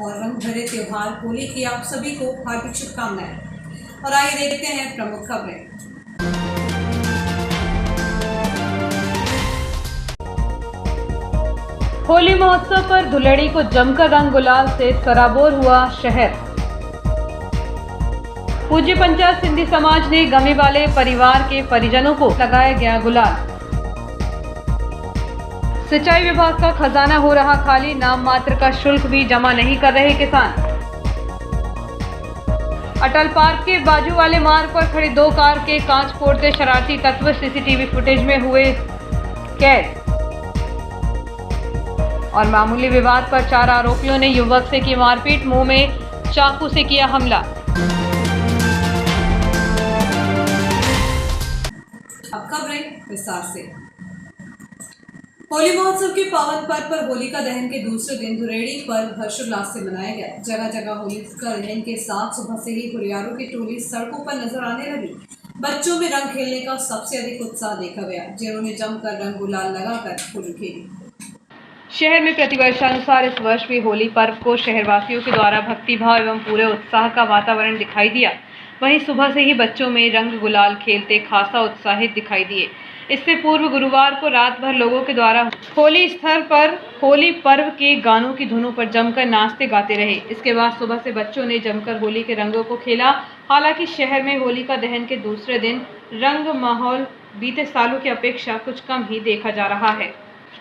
और रंग भरे त्योहार होली की आप सभी को हार्दिक शुभकामनाएं। और आइए देखते हैं प्रमुख खबरें। होली महोत्सव पर धुलेड़ी को जमकर रंग गुलाल से सराबोर हुआ शहर। पूज्य पंचायत सिंधी समाज ने गमी वाले परिवार के परिजनों को लगाया गया गुलाल। सिंचाई विभाग का खजाना हो रहा खाली, नाम मात्र का शुल्क भी जमा नहीं कर रहे किसान। अटल पार्क के बाजू वाले मार्ग पर खड़ी 2 कार के कांच फोड़ते शरारती तत्व सीसीटीवी फुटेज में हुए कैद। और मामूली विवाद पर 4 आरोपियों ने युवक से की मारपीट, मुंह में चाकू से किया हमला। अब खबरें विस्तार से। होली महोत्सव के पावन पर्व पर होलिका दहन के दूसरे दिन धुलेड़ी पर्व हर्षोल्लास से मनाया गया। जगह जगह होलिका दहन के साथ सुबह से ही हुरियारों की टोली सड़कों पर नजर आने लगी। बच्चों में रंग खेलने का सबसे अधिक उत्साह देखा गया, जिन्होंने जमकर रंग गुलाल लगाकर होली खेली। शहर में प्रतिवर्षानुसार इस वर्ष भी होली पर्व को शहरवासियों के द्वारा भक्तिभाव एवं पूरे उत्साह का वातावरण दिखाई दिया। वहीं सुबह से ही बच्चों में रंग गुलाल खेलते खासा उत्साहित दिखाई दिए। इससे पूर्व गुरुवार को रात भर लोगों के द्वारा होली स्थल पर होली पर्व के गानों की धुनों पर जमकर नाचते गाते रहे। इसके बाद सुबह से बच्चों ने जमकर होली के रंगों को खेला। हालांकि शहर में होलिका दहन के दूसरे दिन रंग माहौल बीते सालों की अपेक्षा कुछ कम ही देखा जा रहा है,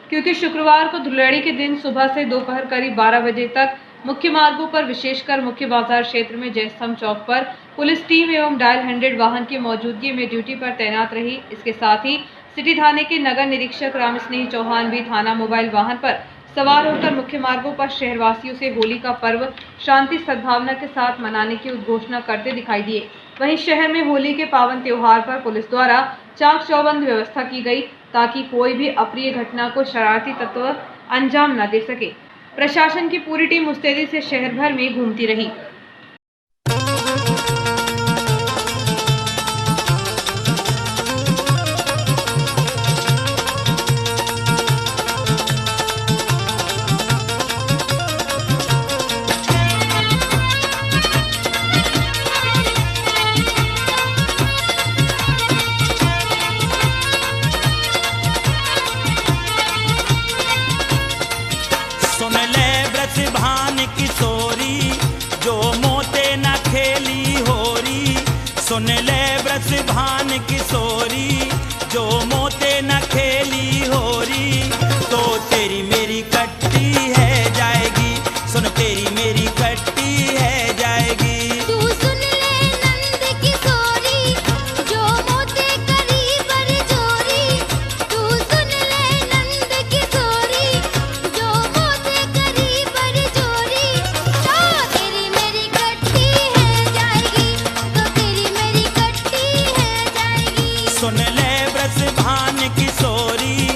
क्योंकि शुक्रवार को धुलेड़ी के दिन सुबह से दोपहर करीब 12 बजे तक मुख्य मार्गों पर, विशेषकर मुख्य बाजार क्षेत्र में जयस्तंभ चौक पर पुलिस टीम एवं डायल 100 वाहन की मौजूदगी में ड्यूटी पर तैनात रही। इसके साथ ही सिटी थाने के नगर निरीक्षक राम स्नेही चौहान भी थाना मोबाइल वाहन पर सवार होकर मुख्य मार्गों पर शहरवासियों से होली का पर्व शांति सद्भावना के साथ मनाने की उद्घोषणा करते दिखाई दिए। वहीं शहर में होली के पावन त्योहार पर पुलिस द्वारा चाक चौबंद व्यवस्था की गई, ताकि कोई भी अप्रिय घटना को शरारती तत्व अंजाम न दे सके। प्रशासन की पूरी टीम मुस्तैदी से शहर भर में घूमती रही। सुन ले ब्रज भान किशोरी, जो मोते न खेली होरी। सुन ले ब्रज भान किशोरी, जो मोते न खेली होरी। तो तेरी मेरी कट्टी है जाएगी, सुन तेरी मेरी कट्टी है जाएगी। सुन ले ब्रज भान किशोरी,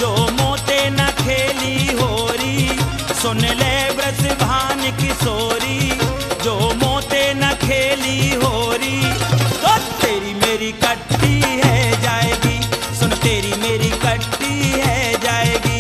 जो मोते न खेली होरी। सुन ले ब्रज भान किशोरी, जो मोते न खेली होरी। तो तेरी मेरी कट्टी है जाएगी, सुन तेरी मेरी कट्टी है जाएगी।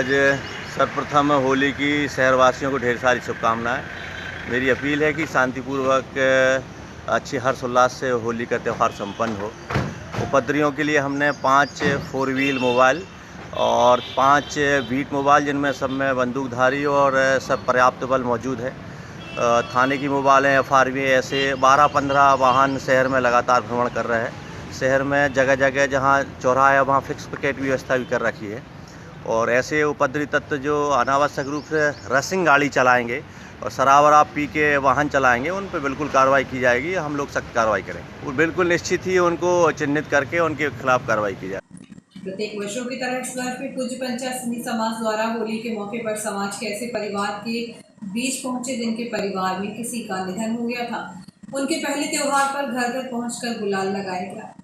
आज सर्वप्रथम होली की शहरवासियों को ढेर सारी शुभकामनाएं। मेरी अपील है कि शांतिपूर्वक अच्छी हर्षोल्लास से होली का त्यौहार संपन्न हो। उपद्रवियों के लिए हमने 5 4 व्हील मोबाइल और 5 बीट मोबाइल, जिनमें सब में बंदूकधारी और सब पर्याप्त बल मौजूद है। थाने की मोबाइल हैं, FRV, ऐसे 12-15 वाहन शहर में लगातार भ्रमण कर रहे हैं। शहर में जगह जगह जहां चौराहा है वहाँ फिक्स पिकेट की व्यवस्था भी कर रखी है। और ऐसे उपद्रवी तत्व जो अनावश्यक रूप से रेसिंग गाड़ी चलाएंगे और शराब वराब पी के वाहन चलाएंगे, उन पर बिल्कुल कार्रवाई की जाएगी। हम लोग सख्त कार्रवाई करेंगे। वो बिल्कुल निश्चित ही उनको चिन्हित करके उनके खिलाफ कार्रवाई की जाए। प्रत्येक वर्षों की तरह इस वर्ष भी पूज्य पंचायत सिंधी समाज द्वारा होली के मौके पर समाज के ऐसे परिवार के बीच पहुंचे जिनके परिवार में किसी का निधन हो गया था, उनके पहले त्योहार पर घर घर पहुंचकर गुलाल लगाया गया।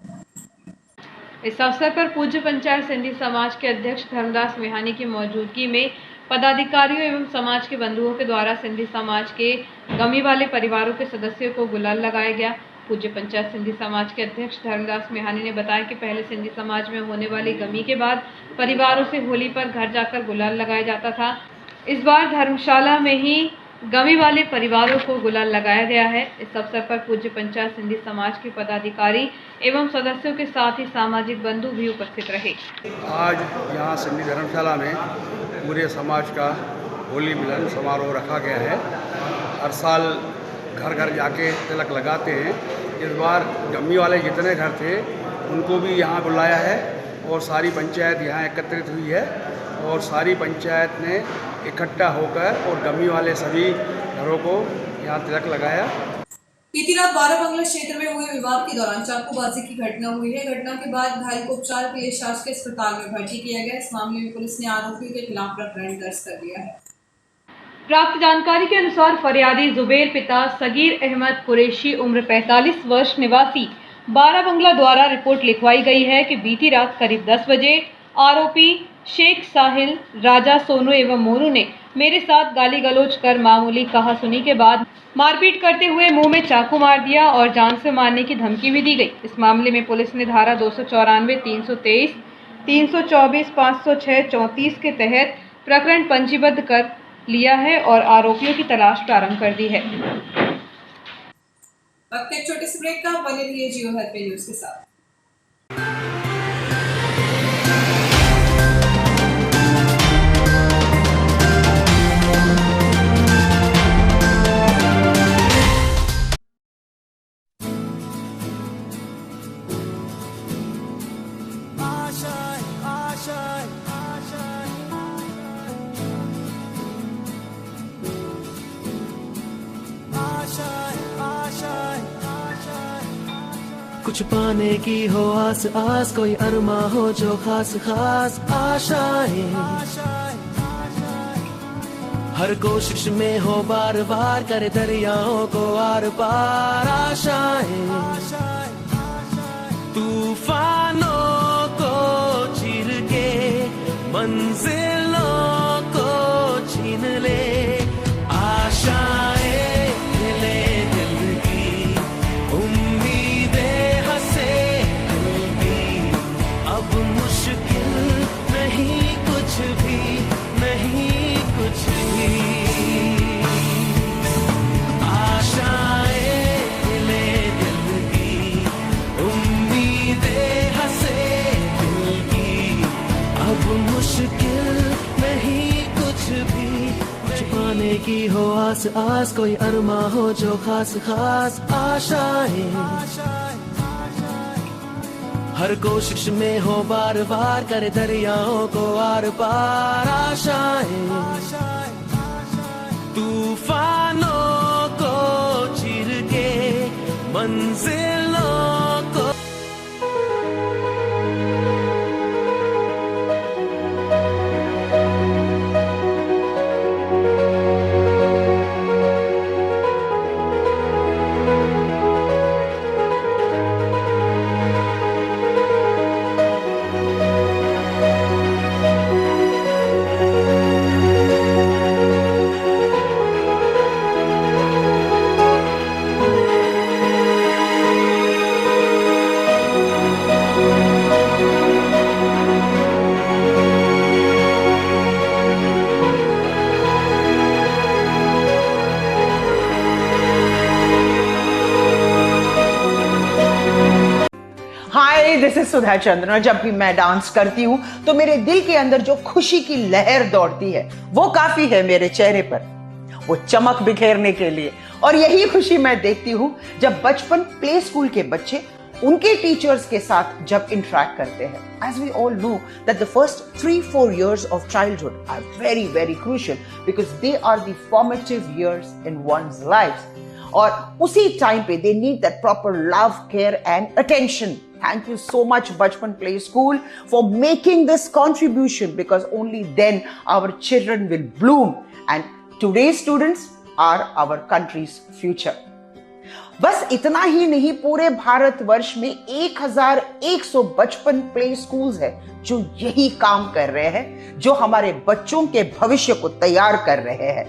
इस अवसर पर पूज्य पंचायत सिंधी समाज के अध्यक्ष धर्मदास मेहानी की मौजूदगी में पदाधिकारियों एवं समाज के बंधुओं के द्वारा सिंधी समाज के गमी वाले परिवारों के सदस्यों को गुलाल लगाया गया। पूज्य पंचायत सिंधी समाज के अध्यक्ष धर्मदास मेहानी ने बताया कि पहले सिंधी समाज में होने वाली गमी के बाद परिवारों से होली पर घर जाकर गुलाल लगाया जाता था। इस बार धर्मशाला में ही गमी वाले परिवारों को गुलाल लगाया गया है। इस अवसर पर पूज्य पंचायत सिंधी समाज के पदाधिकारी एवं सदस्यों के साथ ही सामाजिक बंधु भी उपस्थित रहे। आज यहाँ सिंधी धर्मशाला में पूरे समाज का होली मिलन समारोह रखा गया है। हर साल घर घर जाके तिलक लगाते हैं। इस बार गमी वाले जितने घर थे उनको भी यहाँ बुलाया है और सारी पंचायत यहाँ एकत्रित हुई है और सारी पंचायत ने इकट्ठा होकर और गमी वाले सभी घरों को यहाँ तिलक लगाया। बीती रात बाराबंगला क्षेत्र में हुए विवाद के दौरान चाकूबाजी की घटना हुई है। घटना के बाद घायल को उपचार के लिए शासकीय अस्पताल में भर्ती किया गया। इस मामले में पुलिस ने आरोपियों के खिलाफ प्रकरण दर्ज कर दिया है। प्राप्त जानकारी के अनुसार फरियादी जुबेर पिता सगीर अहमद कुरैशी उम्र 45 वर्ष निवासी बाराबंगला द्वारा रिपोर्ट लिखवाई गई है कि बीती रात करीब 10 बजे आरोपी शेख साहिल, राजा, सोनू एवं मोनू ने मेरे साथ गाली गलौज कर मामूली कहा सुनी के बाद मारपीट करते हुए मुंह में चाकू मार दिया और जान से मारने की धमकी भी दी गई। इस मामले में पुलिस ने धारा 294, 323, 324, 506, 34 के तहत प्रकरण पंजीबद्ध कर लिया है और आरोपियों की तलाश प्रारंभ कर दी है। वक्त एक छोटे से ब्रेक का, बने रहिए जियो हेल्प न्यूज के साथ। कुछ पाने की हो आस आस, कोई अरमा हो जो खास खास आशाएं, हर कोशिश में हो बार बार करे दरियाओं को आर पार आशाएं, तूफानों को चीर के मंजिलों को छीन ले आशाएं, ले दिल की उम्मीदें हंसे दिल की, अब मुश्किल नहीं कुछ भी, नहीं कुछ भी, आशाएं ले दिल की उम्मीदें हंसे दिल की, अब मुश्किल नहीं कुछ भी, कुछ पाने की हो आस आस, कोई अरमा हो जो खास खास आशाएं, हर कोशिश में हो बार बार करे दरियाओं को आर पार आशाएं, तूफानों को चीर के मंजिलों को। दिस इज सुधा चंद्रन और जब भी मैं डांस करती हूँ तो मेरे दिल के अंदर जो खुशी की लहर दौड़ती है वो काफी है मेरे चेहरे पर वो चमक बिखेरने के लिए। और यही खुशी मैं देखती हूँ जब बचपन प्ले स्कूल के बच्चे उनके टीचर्स के साथ जब इंटरेक्ट करते हैं। As we all know that the first 3-4 years of childhood are very very crucial because they are the formative years in one's life. और उसी टाइम पे they need that proper love, care and attention. Thank you so much Bachpan Play School for making this contribution because only then our children will bloom and today's students are our country's future. बस इतना ही नहीं, पूरे भारतवर्ष में 1155 play schools है जो यही काम कर रहे हैं, जो हमारे बच्चों के भविष्य को तैयार कर रहे हैं।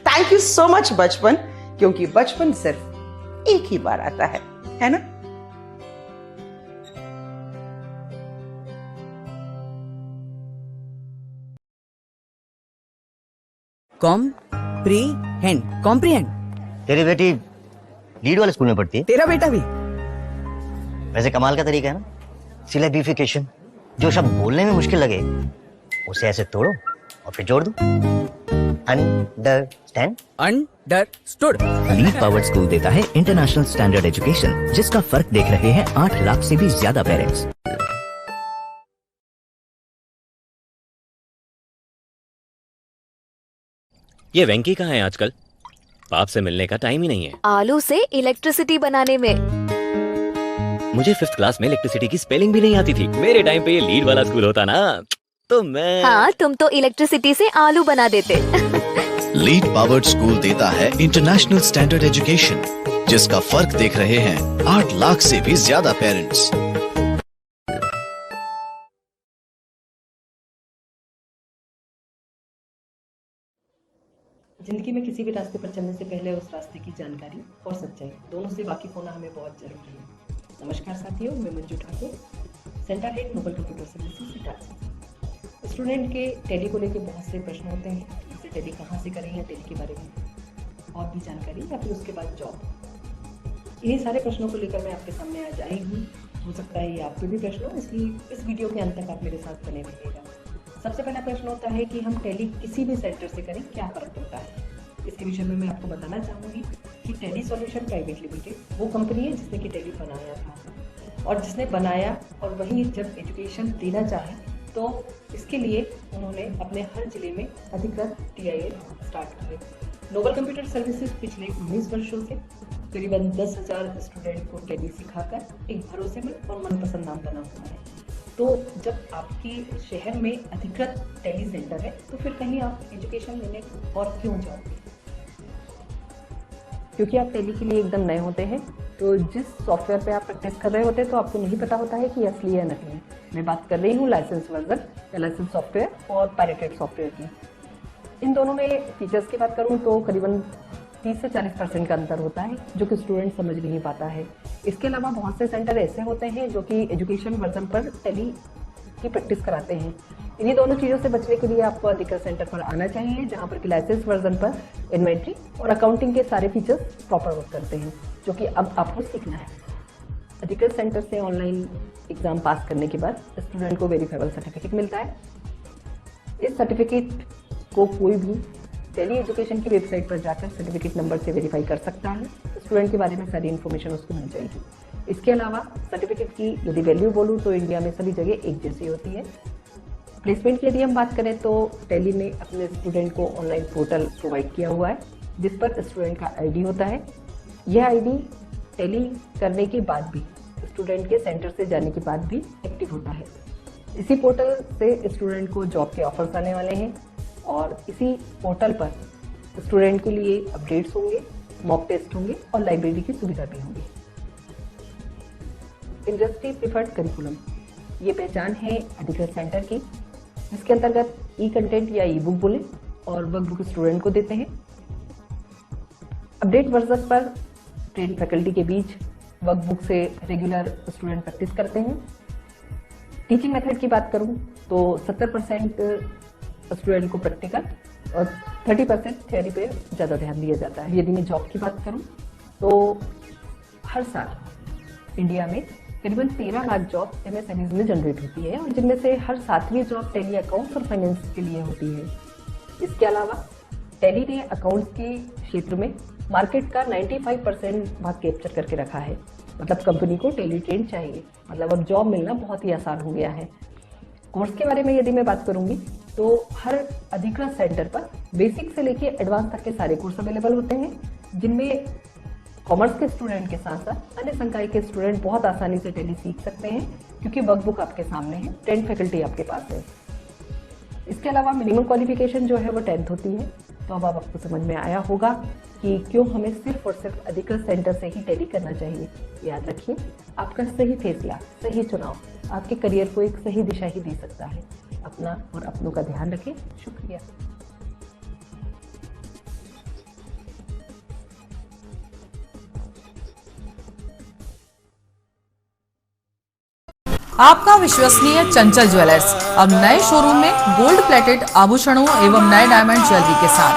थैंक यू सो मच बचपन, क्योंकि बचपन सिर्फ एक ही बार आता है ना? कॉम्प्रीहेंड। तेरी बेटी लीड वाले स्कूल में पढ़ती है? तेरा बेटा भी? वैसे कमाल का तरीका है ना, सिलेबिफिकेशन। जो शब्द बोलने में मुश्किल लगे उसे ऐसे तोड़ो और फिर जोड़ दो। Understand? Understood. Lead powered school देता है इंटरनेशनल स्टैंडर्ड एजुकेशन, जिसका फर्क देख रहे हैं 8 लाख से भी ज्यादा पेरेंट्स। ये वेंकी कहाँ है आजकल? बाप से मिलने का टाइम ही नहीं है। आलू से इलेक्ट्रिसिटी बनाने में। मुझे 5th क्लास में इलेक्ट्रिसिटी की स्पेलिंग भी नहीं आती थी। मेरे टाइम पे ये लीड वाला स्कूल होता ना तो मैं। हाँ, तुम तो इलेक्ट्रिसिटी से आलू बना देते। लीड पावर्ड स्कूल देता है इंटरनेशनल स्टैंडर्ड एजुकेशन, जिसका फर्क देख रहे हैं 8 लाख से भी ज्यादा पेरेंट्स। जिंदगी में किसी भी रास्ते पर चलने से पहले उस रास्ते की जानकारी और सच्चाई दोनों से वाकिफ होना हमें बहुत जरूरी है। नमस्कार साथियों, मैं Manju Thakur, centre head Noble Computer Services Itarsi. Student के टेली को लेकर बहुत से प्रश्न होते हैं, जैसे टेली कहाँ से करें या टेली के बारे में और भी जानकारी या फिर उसके बाद जॉब। इन्हीं सारे प्रश्नों को लेकर मैं आपके सामने आज आई हूँ। हो सकता है ये आपके भी प्रश्न हो, इसलिए इस वीडियो के अंत तक आप मेरे साथ बने रहिएगा। सबसे पहला प्रश्न होता है कि हम टेली किसी भी सेंटर से करें क्या फ़र्क पड़ता है। इसके विषय में मैं आपको बताना चाहूँगी कि टेली सॉल्यूशन प्राइवेट लिमिटेड वो कंपनी है जिसने कि टेली बनाया था, और जिसने बनाया और वही जब एजुकेशन देना चाहे तो इसके लिए उन्होंने अपने हर जिले में अधिकृत TIL स्टार्ट किए। नोबल कंप्यूटर सर्विसेज पिछले 19 वर्षों से करीबन 10,000 स्टूडेंट को टेली सिखाकर एक भरोसेमंद और मनपसंद नाम बना हुआ है। तो जब आपकी शहर में अधिकृत टेली सेंटर है तो फिर कहीं आप एजुकेशन लेने और क्यों जाओगे, क्योंकि आप टेली के लिए एकदम नए होते हैं। तो जिस सॉफ्टवेयर पे आप प्रैक्टिस कर रहे होते हैं तो आपको नहीं पता होता है कि असली या नकली है। मैं बात कर रही हूँ लाइसेंस वर्जन या लाइसेंस सॉफ्टवेयर और पायरेटेड सॉफ्टवेयर की। इन दोनों में फीचर्स की बात करूँ तो करीबन 30 से 40% का अंतर होता है, जो कि स्टूडेंट समझ नहीं पाता है। इसके अलावा बहुत से सेंटर ऐसे होते हैं जो कि एजुकेशन वर्जन पर टेली की प्रैक्टिस कराते हैं। इन्हीं दोनों चीज़ों से बचने के लिए आपको अधिकृत सेंटर पर आना चाहिए, जहां पर कि लाइसेंस वर्जन पर इन्वेंट्री और अकाउंटिंग के सारे फीचर्स प्रॉपर वर्क करते हैं, जो कि अब आपको सीखना है। अधिकृत सेंटर से ऑनलाइन एग्जाम पास करने के बाद स्टूडेंट को वेरीफाइबल सर्टिफिकेट मिलता है। इस सर्टिफिकेट को कोई भी टेली एजुकेशन की वेबसाइट पर जाकर सर्टिफिकेट नंबर से वेरीफाई कर सकता है। स्टूडेंट के बारे में सारी इन्फॉर्मेशन उसको मिल जाएगी। इसके अलावा सर्टिफिकेट की यदि वैल्यू बोलूँ तो इंडिया में सभी जगह एक जैसी होती है। प्लेसमेंट की यदि हम बात करें तो टेली ने अपने स्टूडेंट को ऑनलाइन पोर्टल प्रोवाइड किया हुआ है, जिस पर स्टूडेंट का ID होता है। यह ID टेली करने के बाद भी, स्टूडेंट के सेंटर से जाने के बाद भी एक्टिव होता है। इसी पोर्टल से स्टूडेंट को जॉब के ऑफर्स आने वाले हैं और इसी पोर्टल पर स्टूडेंट के लिए अपडेट्स होंगे, मॉक टेस्ट होंगे और लाइब्रेरी की सुविधा भी होगी। इंडस्ट्री प्रिफर्ड करिकुलम, ये पहचान है अधिकृत सेंटर की, जिसके अंतर्गत कंटेंट या बुक बोले और वर्कबुक स्टूडेंट को देते हैं। अपडेट वर्जन पर ट्रेन फैकल्टी के बीच वर्कबुक से रेगुलर स्टूडेंट प्रैक्टिस करते हैं। टीचिंग मेथड की बात करूं तो 70% स्टूडेंट को प्रैक्टिकल और 30% थ्योरी पे ज़्यादा ध्यान दिया जाता है। यदि मैं जॉब की बात करूं तो हर साल इंडिया में करीबन 13 लाख जॉब MSMEs में जनरेट होती है और जिनमें से हर 7वीं जॉब टैली अकाउंट्स और फाइनेंस के लिए होती है। इसके अलावा टैली ने अकाउंट्स के क्षेत्र में मार्केट का 95% भाग कैप्चर करके रखा है। मतलब कंपनी को टैली ट्रेन चाहिए, मतलब अब जॉब मिलना बहुत ही आसान हो गया है। कोर्स के बारे में यदि मैं बात करूंगी तो हर अधिकृत सेंटर पर बेसिक से लेके एडवांस तक के सारे कोर्स अवेलेबल होते हैं, जिनमें कॉमर्स के स्टूडेंट के साथ साथ अन्य संकाय के स्टूडेंट बहुत आसानी से टैली सीख सकते हैं, क्योंकि वर्कबुक आपके सामने है, 10 फैकल्टी आपके पास है। इसके अलावा मिनिमम क्वालिफिकेशन जो है वो 10th होती है। तो अब आपको समझ में आया होगा कि क्यों हमें सिर्फ और सिर्फ अधिकृत सेंटर से ही टैली करना चाहिए। याद रखिए, आपका सही फैसला, सही चुनाव आपके करियर को एक सही दिशा ही दे सकता है। अपना और अपनों का ध्यान रखें। शुक्रिया। आपका विश्वसनीय चंचल ज्वेलर्स अब नए शोरूम में गोल्ड प्लेटेड आभूषणों एवं नए डायमंड ज्वेलरी के साथ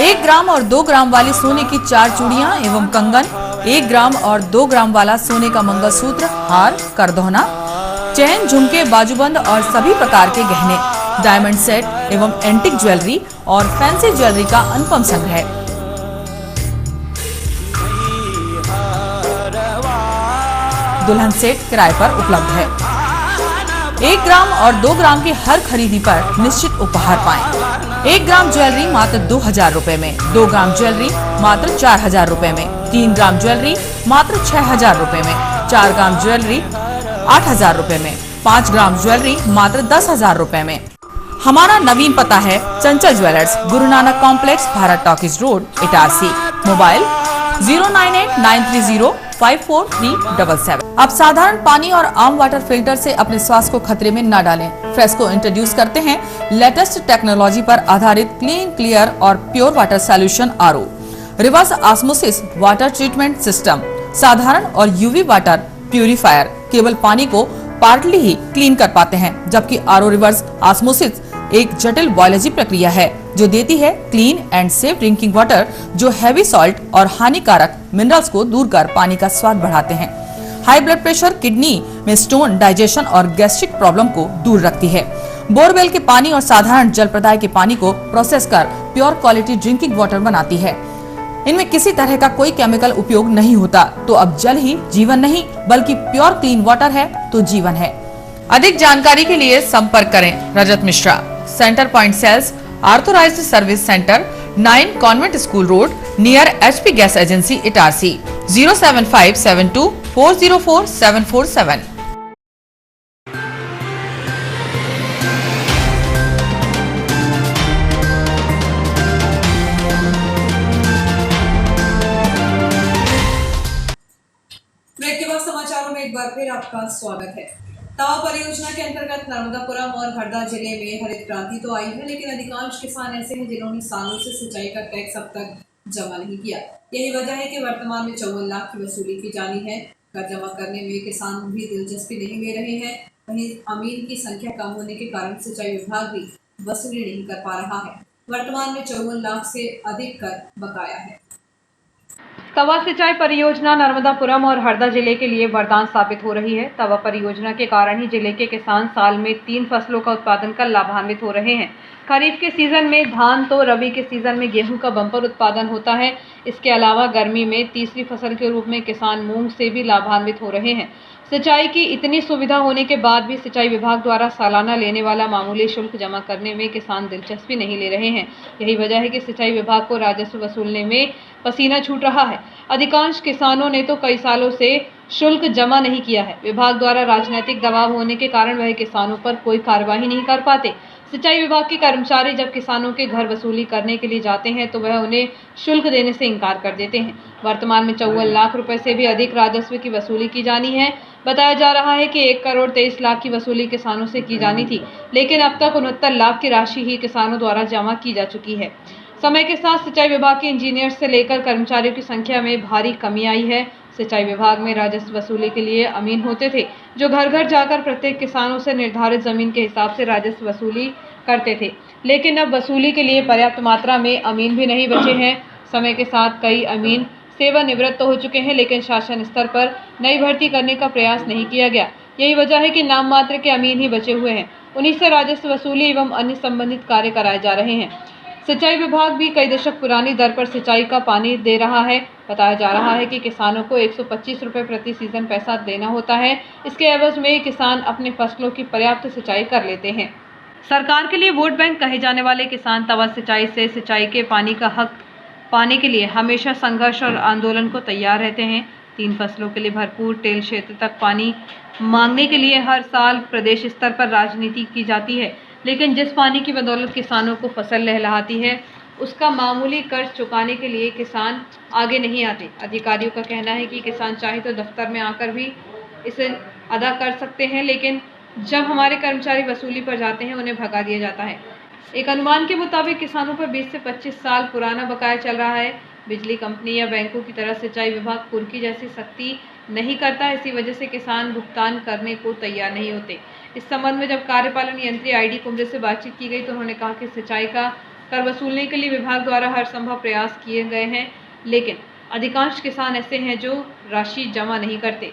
1 ग्राम और 2 ग्राम वाली सोने की 4 चूड़ियां एवं कंगन, 1 ग्राम और 2 ग्राम वाला सोने का मंगलसूत्र, हार, करदौना, चैन, झुमके, बाजूबंद और सभी प्रकार के गहने, डायमंड सेट एवं एंटिक ज्वेलरी और फैंसी ज्वेलरी का अनुपम संग्रह दुल्हन सेट किराए पर उपलब्ध है। 1 ग्राम और 2 ग्राम की हर खरीदी पर निश्चित उपहार पाएं। 1 ग्राम ज्वेलरी मात्र 2000 रुपए में, 2 ग्राम ज्वेलरी मात्र 4000 रुपए में, 3 ग्राम ज्वेलरी मात्र 6000 रुपए में, 4 ग्राम ज्वेलरी 8000 रुपए में, 5 ग्राम ज्वेलरी मात्र 10,000 रुपए में। हमारा नवीन पता है चंचल jewellers, Guru Nanak complex, Bharat talkies road, Itarsi. Mobile 09893054377। अब साधारण पानी और आम वाटर फिल्टर से अपने स्वास्थ्य को खतरे में न डालें। फ्रेस्को इंट्रोड्यूस करते हैं लेटेस्ट टेक्नोलॉजी पर आधारित क्लीन, क्लियर और pure water solution RO, reverse osmosis water treatment system, साधारण और UV वाटर प्यूरिफायर केवल पानी को पार्टली ही क्लीन कर पाते हैं, जबकि RO रिवर्स ऑस्मोसिस एक जटिल बायोलॉजी प्रक्रिया है जो देती है clean and safe drinking water, जो हैवी सॉल्ट और हानिकारक मिनरल्स को दूर कर पानी का स्वाद बढ़ाते हैं। हाई ब्लड प्रेशर, किडनी में स्टोन, डाइजेशन और गैस्ट्रिक प्रॉब्लम को दूर रखती है। बोरवेल के पानी और साधारण जल प्रदाय के पानी को प्रोसेस कर प्योर क्वालिटी ड्रिंकिंग वाटर बनाती है। इनमें किसी तरह का कोई केमिकल उपयोग नहीं होता। तो अब जल ही जीवन नहीं बल्कि प्योर क्लीन वाटर है तो जीवन है। अधिक जानकारी के लिए संपर्क करें Rajat Mishra, centre point sales, authorised service centre, 9 convent school road, near HP gas agency, Itarsi. 07572404747। Break के बाद समाचारों में एक बार फिर आपका स्वागत है। तावा परियोजना के अंतर्गत नर्मदापुरम और हरदा जिले में हरित क्रांति तो आई है, लेकिन अधिकांश किसान ऐसे हैं जिन्होंने सालों से सिंचाई का टैक्स अब तक जमा नहीं किया। यही वजह है कि वर्तमान में 54 लाख की वसूली की जानी है। कर जमा करने में किसान भी दिलचस्पी नहीं ले रहे हैं। वहीं अमीन की संख्या कम होने के कारण सिंचाई विभाग भी वसूली नहीं कर पा रहा है। वर्तमान में 54 लाख से अधिक कर बकाया है। तवा सिंचाई परियोजना नर्मदापुरम और हरदा जिले के लिए वरदान साबित हो रही है। तवा परियोजना के कारण ही जिले के किसान साल में 3 फसलों का उत्पादन कर लाभान्वित हो रहे हैं। खरीफ के सीजन में धान तो रबी के सीजन में गेहूं का बम्पर उत्पादन होता है। इसके अलावा गर्मी में तीसरी फसल के रूप में किसान मूंग से भी लाभान्वित हो रहे हैं। सिंचाई की इतनी सुविधा होने के बाद भी सिंचाई विभाग द्वारा सालाना लेने वाला मामूली शुल्क जमा करने में किसान दिलचस्पी नहीं ले रहे हैं। यही वजह है कि सिंचाई विभाग को राजस्व वसूलने में पसीना छूट रहा है। अधिकांश किसानों ने तो कई सालों से शुल्क जमा नहीं किया है। विभाग द्वारा राजनीतिक दबाव होने के कारण वह किसानों पर कोई कार्यवाही नहीं कर पाते। सिंचाई विभाग के कर्मचारी जब किसानों के घर वसूली करने के लिए जाते हैं तो वह उन्हें शुल्क देने से इनकार कर देते हैं। वर्तमान में 54 लाख रुपए से भी अधिक राजस्व की वसूली की जानी है। बताया जा रहा है कि 1 करोड़ 23 लाख की वसूली किसानों से की जानी थी, लेकिन अब तक 69 लाख की राशि ही किसानों द्वारा जमा की जा चुकी है। समय के साथ सिंचाई विभाग के इंजीनियर से लेकर कर्मचारियों की संख्या में भारी कमी आई है। सिंचाई विभाग में राजस्व वसूली के लिए अमीन होते थे, जो घर घर जाकर प्रत्येक किसानों से निर्धारित जमीन के हिसाब से राजस्व वसूली करते थे, लेकिन अब वसूली के लिए पर्याप्त मात्रा में अमीन भी नहीं बचे हैं। समय के साथ कई अमीन सेवानिवृत्त हो चुके हैं, लेकिन शासन स्तर पर नई भर्ती करने का प्रयास नहीं किया गया। यही वजह है कि नाम मात्र के अमीन ही बचे हुए हैं। उन्हीं से राजस्व वसूली एवं अन्य संबंधित कार्य कराए जा रहे हैं। सिंचाई विभाग भी कई दशक पुरानी दर पर सिंचाई का पानी दे रहा है। बताया जा रहा है कि किसानों को 125 रुपए प्रति सीजन पैसा देना होता है। इसके एवज में किसान अपने फसलों की पर्याप्त सिंचाई कर लेते हैं। सरकार के लिए वोट बैंक कहे जाने वाले किसान तवा सिंचाई से सिंचाई के पानी का हक पाने के लिए हमेशा संघर्ष और आंदोलन को तैयार रहते हैं। 3 फसलों के लिए भरपूर टेल क्षेत्र तक पानी मांगने के लिए हर साल प्रदेश स्तर पर राजनीति की जाती है, लेकिन जिस पानी की बदौलत किसानों को फसल लहलहाती है, उसका मामूली कर्ज चुकाने के लिए किसान आगे नहीं आते। अधिकारियों का कहना है कि किसान चाहे तो दफ्तर में आकर भी इसे अदा कर सकते हैं, लेकिन जब हमारे कर्मचारी वसूली पर जाते हैं उन्हें भगा दिया जाता है। एक अनुमान के मुताबिक किसानों पर 20 से 25 साल पुराना बकाया चल रहा है। बिजली कंपनी या बैंकों की तरह सिंचाई विभाग कुर्की जैसी सख्ती नहीं करता। इसी वजह से किसान भुगतान करने को तैयार नहीं होते। इस संबंध में जब कार्यपालन यंत्री ID कुमरे से बातचीत की गई तो उन्होंने कहा कि सिंचाई का कर वसूलने के लिए विभाग द्वारा हर संभव प्रयास किए गए हैं, लेकिन अधिकांश किसान ऐसे हैं जो राशि जमा नहीं करते।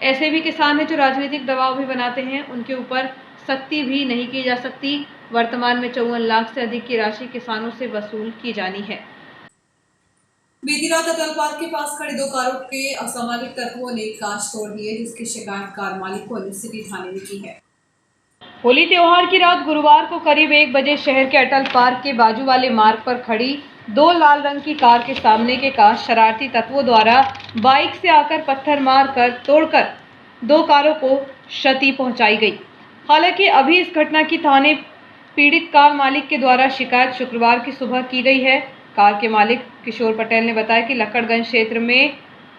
ऐसे भी किसान हैं जो राजनीतिक दबाव भी बनाते हैं, उनके ऊपर सख्ती भी नहीं की जा सकती। वर्तमान में 54 लाख से अधिक की राशि किसानों से वसूल की जानी है। बीती रात अटल पार्क के पास खड़े 2 कारों के असामाजिक तत्वों ने कांच तोड़ दिए, जिसकी शिकायत कार मालिक को सिटी थाने में की है। होली त्योहार की रात गुरुवार को करीब 1 बजे शहर के अटल पार्क के बाजू वाले मार्ग पर खड़ी 2 लाल रंग की कार के सामने के कांच शरारती तत्वों द्वारा बाइक से आकर पत्थर मार कर तोड़कर 2 कारों को क्षति पहुंचाई गई। हालांकि अभी इस घटना की थाने पीड़ित कार मालिक के द्वारा शिकायत शुक्रवार की सुबह की गई है। कार के मालिक किशोर पटेल ने बताया कि लक्कड़गंज क्षेत्र में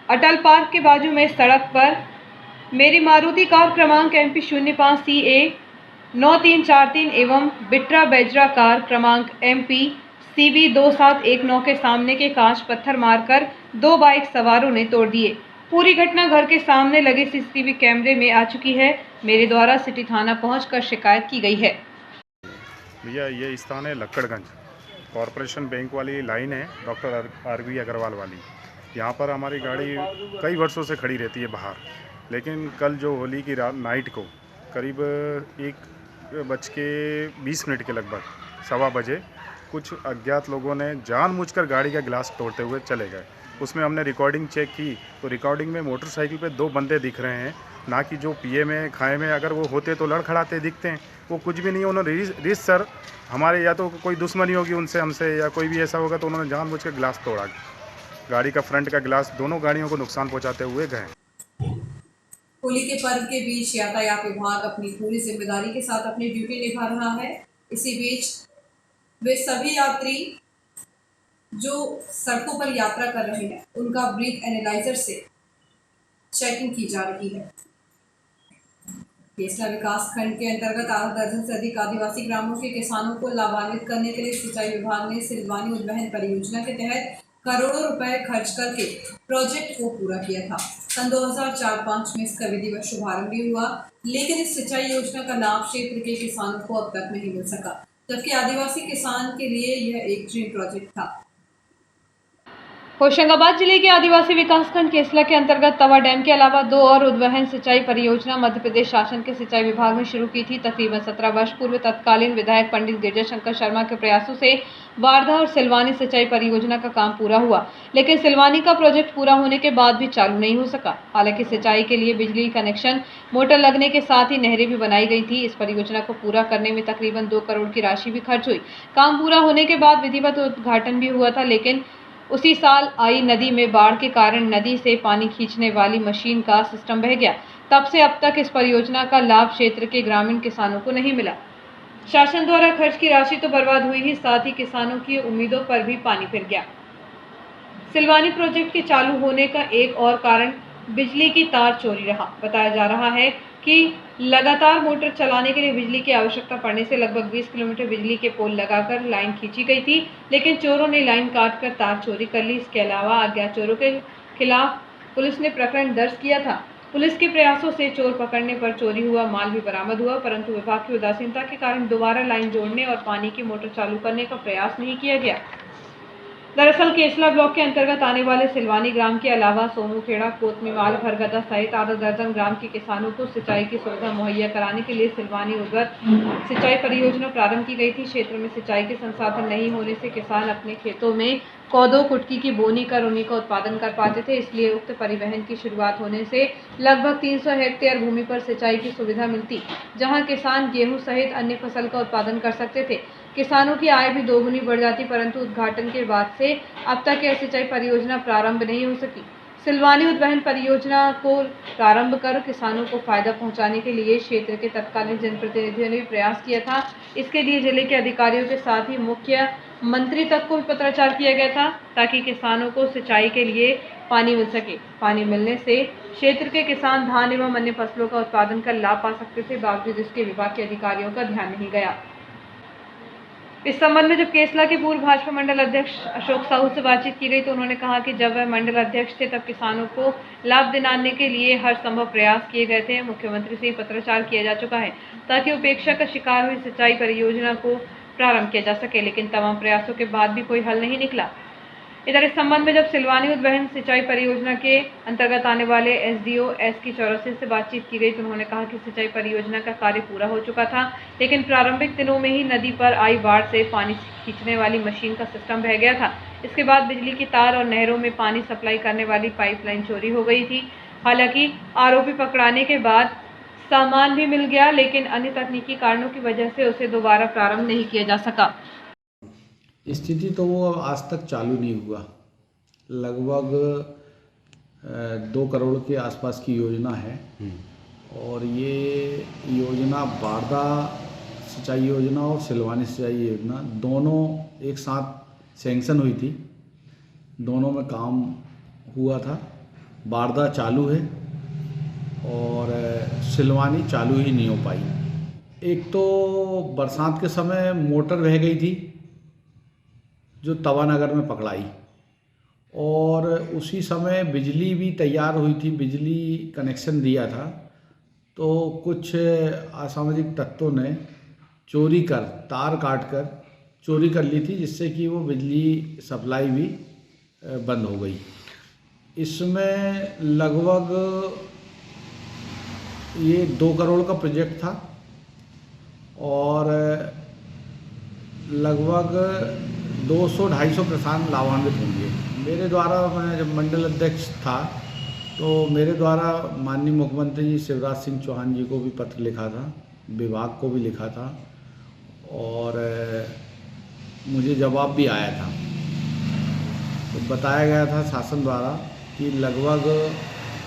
अटल पार्क के बाजू में सड़क पर मेरी मारुति कार क्रमांक MP 05 CA 9343 एवं बिट्रा बेजरा कार क्रमांक MP CB 2719 के सामने के कांच पत्थर मारकर 2 बाइक सवारों ने तोड़ दिए। पूरी घटना घर के सामने लगे CCTV कैमरे में आ चुकी है। मेरे द्वारा सिटी थाना पहुंचकर शिकायत की गई है। भैया ये स्थान है लक्कड़गंज, कॉरपोरेशन बैंक वाली लाइन है, डॉक्टर RV अग्रवाल वाली। यहाँ पर हमारी गाड़ी कई वर्षों से खड़ी रहती है बाहर, लेकिन कल जो होली की रात नाइट को करीब 1:20 के लगभग 1:15 बजे कुछ अज्ञात लोगों ने जानबूझकर गाड़ी का गिलास तोड़ते हुए चले गए। उसमें हमने रिकॉर्डिंग चेक की तो रिकॉर्डिंग में मोटरसाइकिल पे 2 बंदे दिख रहे हैं, ना कि जो पिए में खाए में अगर वो होते तो लड़खड़ाते दिखते हैं। वो कुछ भी नहीं है। उन्होंने रिस सर हमारे या तो कोई दुश्मनी होगी उनसे, हमसे, या कोई भी ऐसा होगा तो उन्होंने जानबूझकर गिलास तोड़ा। गाड़ी का फ्रंट का गिलास, दोनों गाड़ियों को नुकसान पहुँचाते हुए गए। होली के पर्व के बीच यातायात विभाग अपनी पूरी जिम्मेदारी के साथ अपनी ड्यूटी निभा रहा है। इसी बीच वे सभी यात्री जो सड़कों पर यात्रा कर रहे हैं उनका ब्रीथ एनालाइजर से चेकिंग की जा रही है। केसला विकास खंड के अंतर्गत 8 दर्जन से अधिक आदिवासी ग्रामों के किसानों को लाभान्वित करने के लिए सिंचाई विभाग ने सिलवानी उद्वहन परियोजना के तहत करोड़ों रुपए खर्च करके प्रोजेक्ट को पूरा किया था। सन 2004-05 में इसका विधिवत शुभारंभ भी हुआ, लेकिन इस सिंचाई योजना का लाभ क्षेत्र के किसानों को अब तक नहीं मिल सका, जबकि आदिवासी किसान के लिए यह एक ड्रीम प्रोजेक्ट था। होशंगाबाद जिले के आदिवासी विकासखंड केसला के अंतर्गत तवा डैम के अलावा 2 और उद्वहन सिंचाई परियोजना मध्य प्रदेश शासन के सिंचाई विभाग ने शुरू की थी। तकरीबन 17 वर्ष पूर्व तत्कालीन विधायक पंडित गिरजा शंकर शर्मा के प्रयासों से वारधा और सिलवानी सिंचाई परियोजना का काम पूरा हुआ, लेकिन सिलवानी का प्रोजेक्ट पूरा होने के बाद भी चालू नहीं हो सका। हालांकि सिंचाई के लिए बिजली कनेक्शन, मोटर लगने के साथ ही नहरें भी बनाई गई थी। इस परियोजना को पूरा करने में तकरीबन 2 करोड़ की राशि भी खर्च हुई। काम पूरा होने के बाद विधिवत उद्घाटन भी हुआ था, लेकिन उसी साल आई नदी में बाढ़ के कारण नदी से पानी खींचने वाली मशीन का सिस्टम बह गया। तब से अब तक इस परियोजना का लाभ क्षेत्र के ग्रामीण किसानों को नहीं मिला। शासन द्वारा खर्च की राशि तो बर्बाद हुई ही, साथ ही किसानों की उम्मीदों पर भी पानी फिर गया। सिलवानी प्रोजेक्ट के चालू होने का एक और कारण बिजली की तार चोरी रहा। बताया जा रहा है कि लगातार मोटर चलाने के लिए बिजली की आवश्यकता पड़ने से लगभग 20 किलोमीटर बिजली के पोल लगाकर लाइन खींची गई थी, लेकिन चोरों ने लाइन काटकर तार चोरी कर ली। इसके अलावा अज्ञात चोरों के खिलाफ पुलिस ने प्रकरण दर्ज किया था। पुलिस के प्रयासों से चोर पकड़ने पर चोरी हुआ माल भी बरामद हुआ, परंतु विभाग की उदासीनता के कारण दोबारा लाइन जोड़ने और पानी की मोटर चालू करने का प्रयास नहीं किया गया। दरअसल केसला ब्लॉक के अंतर्गत आने वाले सिलवानी ग्राम के अलावा सोमूखेड़ा, कोतमीवाल, भरगदा सहित आधा दर्जन ग्राम के किसानों को सिंचाई की सुविधा मुहैया कराने के लिए सिलवानी उर्वर सिंचाई परियोजना प्रारंभ की गई थी। क्षेत्र में सिंचाई के संसाधन नहीं होने से किसान अपने खेतों में कोदो कुटकी की बोनी कर उन्हीं का उत्पादन कर पाते थे। इसलिए उक्त परिवहन की शुरुआत होने से लगभग 300 हेक्टेयर भूमि पर सिंचाई की सुविधा मिलती, जहां किसान गेहूं सहित अन्य फसल का उत्पादन कर सकते थे। किसानों की आय भी दोगुनी बढ़ जाती, परंतु उद्घाटन के बाद से अब तक यह सिंचाई परियोजना प्रारंभ नहीं हो सकी। सिलवानी उद्वहन परियोजना को प्रारंभ कर किसानों को फायदा पहुंचाने के लिए क्षेत्र के तत्कालीन जनप्रतिनिधियों ने भी प्रयास किया था। इसके लिए जिले के अधिकारियों के साथ ही मुख्य मंत्री तक को भी पत्राचार किया गया था, ताकि किसानों को सिंचाई के लिए पानी मिल सके। पानी मिलने से क्षेत्र के किसान धान एवं अन्य फसलों का उत्पादन कर लाभ पा सकते थे, बावजूद इसके विभाग के अधिकारियों का ध्यान नहीं गया। इस संबंध में जब केसला के पूर्व भाजपा मंडल अध्यक्ष अशोक साहू से बातचीत की गई तो उन्होंने कहा कि जब वह मंडल अध्यक्ष थे तब किसानों को लाभ दिलाने के लिए हर संभव प्रयास किए गए थे। मुख्यमंत्री से पत्राचार किया जा चुका है ताकि उपेक्षा का शिकार हुई सिंचाई परियोजना को प्रारंभ किया जा सके, लेकिन तमाम प्रयासों के बाद भी कोई हल नहीं निकला। इधर इस संबंध में जब सिलवानी उद्वहन सिंचाई परियोजना के अंतर्गत आने वाले SDO SK चौरसिया से बातचीत की गई तो उन्होंने कहा कि सिंचाई परियोजना का कार्य पूरा हो चुका था, लेकिन प्रारंभिक दिनों में ही नदी पर आई बाढ़ से पानी खींचने वाली मशीन का सिस्टम बह गया था। इसके बाद बिजली की तार और नहरों में पानी सप्लाई करने वाली पाइपलाइन चोरी हो गई थी। हालांकि आरोपी पकड़ाने के बाद सामान भी मिल गया, लेकिन अन्य तकनीकी कारणों की वजह से उसे दोबारा प्रारंभ नहीं किया जा सका। स्थिति तो वो आज तक चालू नहीं हुआ। लगभग 2 करोड़ के आसपास की योजना है और ये योजना बारदा सिंचाई योजना और सिलवानी सिंचाई योजना दोनों एक साथ सैंक्शन हुई थी। दोनों में काम हुआ था। बारदा चालू है और सिलवानी चालू ही नहीं हो पाई। एक तो बरसात के समय मोटर बह गई थी जो तवानगर में पकड़ाई, और उसी समय बिजली भी तैयार हुई थी, बिजली कनेक्शन दिया था, तो कुछ असामाजिक तत्वों ने चोरी कर तार काट कर चोरी कर ली थी, जिससे कि वो बिजली सप्लाई भी बंद हो गई। इसमें लगभग ये 2 करोड़ का प्रोजेक्ट था और लगभग 200-250 किसान लाभान्वित होंगे। मेरे द्वारा, मैं जब मंडल अध्यक्ष था तो मेरे द्वारा माननीय मुख्यमंत्री जी शिवराज सिंह चौहान जी को भी पत्र लिखा था, विभाग को भी लिखा था और मुझे जवाब भी आया था। तो बताया गया था शासन द्वारा कि लगभग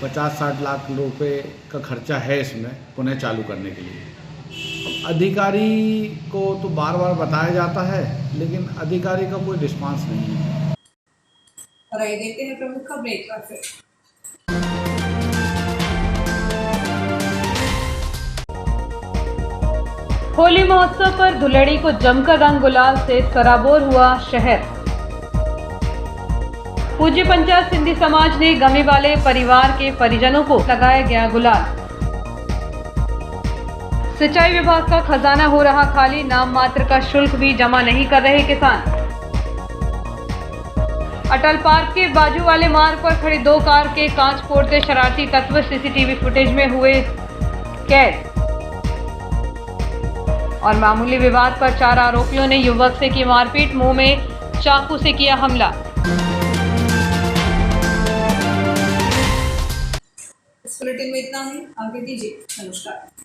50-60 लाख रुपए का खर्चा है इसमें पुनः चालू करने के लिए। अधिकारी को तो बार बार बताया जाता है, लेकिन अधिकारी का कोई रिस्पांस नहीं है। और आइए देखते हैं प्रमुख खबरें एक बार फिर। होली महोत्सव पर धुलेड़ी को जमकर रंग गुलाल से सराबोर हुआ शहर। पूज्य पंचायत सिंधी समाज ने गमी वाले परिवार के परिजनों को लगाया गया गुलाल। सिंचाई विभाग का खजाना हो रहा खाली, नाम मात्र का शुल्क भी जमा नहीं कर रहे किसान। अटल पार्क के बाजू वाले मार्ग पर खड़ी 2 कार के कांच फोड़ते शरारती तत्व CCTV फुटेज में हुए कैद। और मामूली विवाद पर 4 आरोपियों ने युवक से की मारपीट, मुंह में चाकू से किया हमला। इस बुलेटिन में इतना ही, आगे दीजिए, नमस्कार।